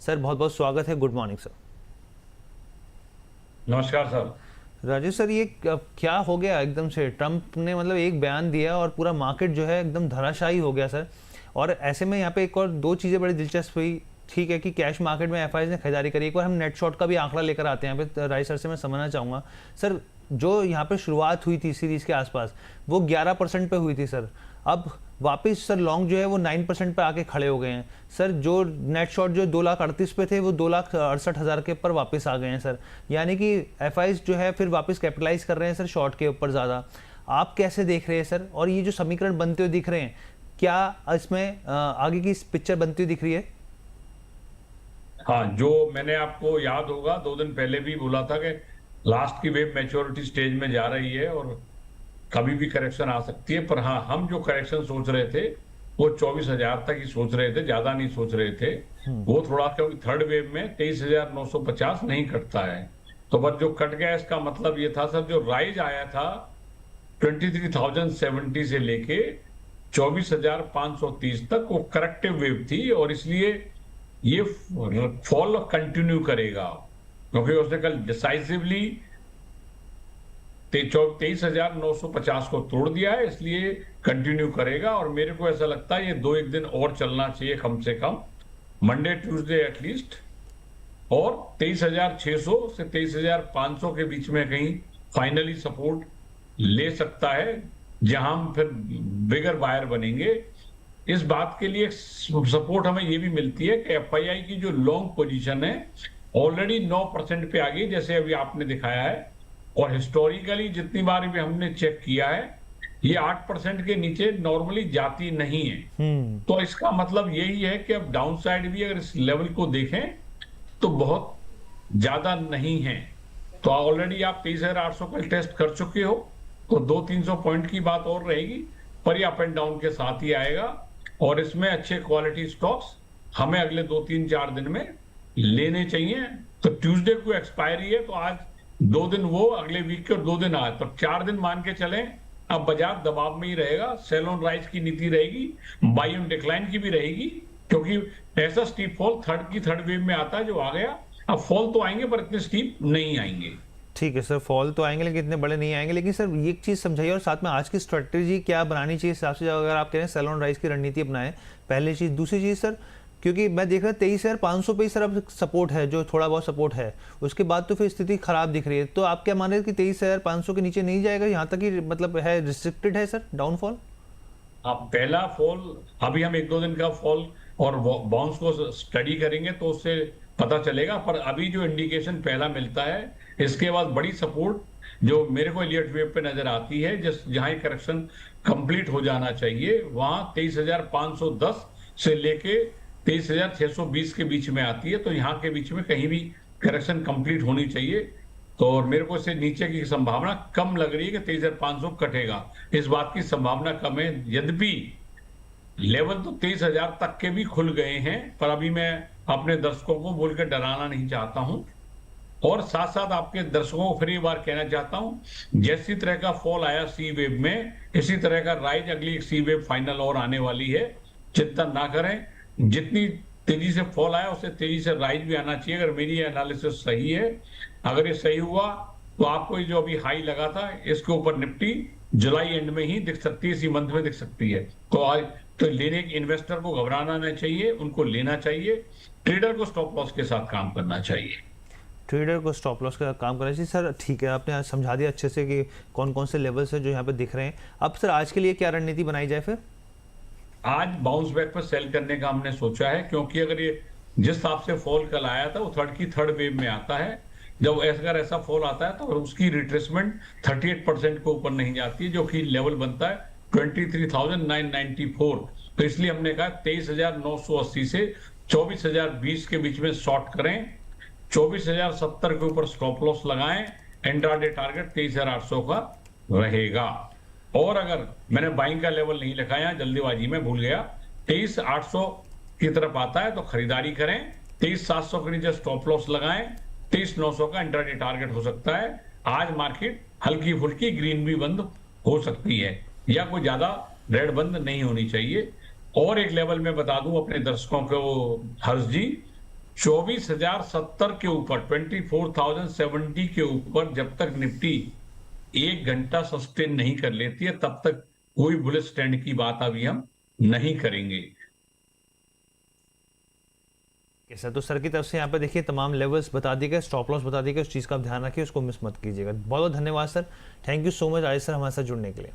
Sir बहुत बहुत स्वागत है, गुड मॉर्निंग सर। नमस्कार सर। राजेश सर, ये क्या हो गया एकदम से? ट्रम्प ने मतलब एक बयान दिया और पूरा मार्केट जो है एकदम धराशायी हो गया सर। और ऐसे में यहाँ पे एक और दो चीज़ें बड़ी दिलचस्प हुई। ठीक है कि कैश मार्केट में एफआईज ने खरीदारी करी। एक बार हम नेट शॉर्ट का भी आंकड़ा लेकर आते हैं यहाँ पे। राजेश सर से मैं समझना चाहूँगा सर, जो यहाँ पे शुरुआत हुई थी सीरीज़ के आसपास वो 11% पे हुई थी सर। अब वापस सर लॉन्ग जो है वो 9% पे आके खड़े हो गए हैं सर। जो नेट शॉर्ट जो 2,38,000 पे थे वो 2,68,000 के ऊपर वापस आ गए हैं सर। यानी कि एफआईज जो है फिर वापस कैपिटलाइज कर रहे हैं सर शॉर्ट के ऊपर ज़्यादा। आप कैसे देख रहे हैं सर? और ये जो समीकरण बनते हुए दिख रहे हैं, क्या इसमें आगे की पिक्चर बनती हुई दिख रही है? हाँ, जो मैंने आपको याद होगा 2 दिन पहले भी बोला था कि लास्ट की वेव मैच्योरिटी स्टेज में जा रही है और कभी भी करेक्शन आ सकती है। पर हाँ, हम जो करेक्शन सोच रहे थे वो 24,000 तक ही सोच रहे थे, ज्यादा नहीं सोच रहे थे। वो थोड़ा, क्योंकि थर्ड वेव में 23,950 नहीं कटता है, तो बस जो कट गया इसका मतलब ये था सर, जो राइज आया था 23,070 से लेके 24,530 तक वो करेक्टिव वेव थी, और इसलिए ये फॉल कंटिन्यू करेगा, क्योंकि उसने कल डिसाइसिवली 23,950 को तोड़ दिया है, इसलिए कंटिन्यू करेगा। और मेरे को ऐसा लगता है ये 2-1 दिन और चलना चाहिए कम से कम, मंडे ट्यूसडे एटलीस्ट। और 23,600 से 23,500 के बीच में कहीं फाइनली सपोर्ट ले सकता है, जहां हम फिर बिगर बायर बनेंगे। इस बात के लिए सपोर्ट हमें ये भी मिलती है कि एफआईआई की जो लॉन्ग पोजीशन है ऑलरेडी 9% पे आ गई, जैसे अभी आपने दिखाया है। और हिस्टोरिकली जितनी बार भी हमने चेक किया है, ये 8% के नीचे नॉर्मली जाती नहीं है। तो इसका मतलब यही है कि अब डाउन साइड भी अगर इस लेवल को देखें तो बहुत ज्यादा नहीं है। तो ऑलरेडी आप 23,800 का टेस्ट कर चुके हो, तो 200-300 पॉइंट की बात और रहेगी, पर ये अप एंड डाउन के साथ ही आएगा। और इसमें अच्छे क्वालिटी स्टॉक्स हमें अगले 2-3-4 दिन में लेने चाहिए। तो ट्यूसडे को एक्सपायरी है, तो आज 2 दिन वो, अगले वीक के और 2 दिन आज, तो 4 दिन मान के चलें। अब बाजार दबाव में ही रहेगा, सेल ऑन राइज की नीति रहेगी, बाई ऑन डिक्लाइन की भी रहेगी, क्योंकि ऐसा स्टीप फॉल थर्ड वेव में आता है जो आ गया। अब फॉल तो आएंगे पर इतने स्टीप नहीं आएंगे। ठीक है सर, फॉल तो आएंगे लेकिन इतने बड़े नहीं आएंगे। लेकिन सर ये एक चीज़ समझाइए, और साथ में आज की स्ट्रेटजी क्या बनानी चाहिए हिसाब से, अगर आप कह रहे हैं सेल ऑन राइज की रणनीति अपनाएं, पहली चीज़। दूसरी चीज़ सर, क्योंकि मैं देख रहा हूँ 23,500 पे ही सर अब सपोर्ट है, जो थोड़ा बहुत सपोर्ट है, उसके बाद तो फिर स्थिति खराब दिख रही है। तो आप क्या मान रहे हैं कि 23,500 के नीचे नहीं जाएगा, यहाँ तक ही मतलब है रिस्ट्रिक्टेड है सर डाउनफॉल? अब पहला फॉल, अभी हम 1-2 दिन का फॉल और बाउंस को स्टडी करेंगे तो उससे पता चलेगा, पर अभी जो इंडिकेशन पहला मिलता है, इसके बाद बड़ी सपोर्ट जो मेरे को एलियट वेव पे नजर आती है, जहां करेक्शन कंप्लीट हो जाना चाहिए, वहां 23,510 से लेके 23,620 के बीच में आती है। तो यहाँ के बीच में कहीं भी करेक्शन कंप्लीट होनी चाहिए। तो और मेरे को इससे नीचे की संभावना कम लग रही है कि 23,500 कटेगा, इस बात की संभावना कम है। यद्यपि लेवल तो 23,000 तक के भी खुल गए हैं, पर अभी मैं अपने दर्शकों को बोल के डराना नहीं चाहता हूं। और साथ साथ आपके दर्शकों को फिर एक बार कहना चाहता हूं, जैसी तरह का फॉल आया सी वेव में, इसी तरह का राइज अगली एक सी वेव फाइनल और आने वाली है। चिंता ना करें, जितनी तेजी से फॉल आया उससे तेजी से राइज भी आना चाहिए, अगर मेरी एनालिसिस सही है। अगर ये सही हुआ तो आपको जो अभी हाई लगा था, इसके ऊपर निफ्टी जुलाई एंड में ही दिख सकती है, इसी मंथ में दिख सकती है। तो आज तो लेने इन्वेस्टर को घबराना नहीं चाहिए, उनको लेना चाहिए। ट्रेडर को स्टॉप लॉस के साथ काम करना चाहिए। ट्रेडर को स्टॉप लॉस का काम करना चाहिए सर। ठीक है, आपने आज समझा दिया अच्छे से कि कौन कौन से लेवल्स है जो यहाँ पे दिख रहे हैं। अब सर आज के लिए क्या रणनीति बनाई जाए फिर? आज बाउंस बैक पर सेल करने का हमने सोचा है, क्योंकि अगर ये जिस हिसाब से फॉल कल आया था वो थर्ड वेव में आता है। जब अगर ऐसा फॉल आता है तो उसकी रिट्रेसमेंट 38% के ऊपर नहीं जाती, जो कि लेवल बनता है 23,994। तो इसलिए हमने कहा 23,980 से 24,020 के बीच में शॉर्ट करें, 24,070 के ऊपर स्टॉप लॉस लगाएं। इंट्राडे टारगेट 23,800 का रहेगा। और अगर मैंने बाइंग का लेवल नहीं लिखा है, जल्दीबाजी में भूल गया, 23,800 की तरफ आता है तो खरीदारी करें, 23,700 के नीचे स्टॉप लॉस लगाएं, 23,900 का इंट्राडे टारगेट हो सकता है। आज मार्केट हल्की फुल्की ग्रीन भी बंद हो सकती है, या कोई ज्यादा रेड बंद नहीं होनी चाहिए। और एक लेवल में बता दूं अपने दर्शकों को, हर्ष जी, 24,070 के ऊपर 24,070 के ऊपर जब तक निफ्टी 1 घंटा सस्टेन नहीं कर लेती है तब तक कोई बुलिश ट्रेंड की बात अभी हम नहीं करेंगे। सर तो सर की तरफ से यहाँ पे देखिए तमाम लेवल्स बता दिए गए, स्टॉप लॉस बता दिए गए, उस चीज़ का आप ध्यान रखिए, उसको मिस मत कीजिएगा। बहुत बहुत धन्यवाद sir, thank you so much आज सर हमारे साथ जुड़ने के लिए।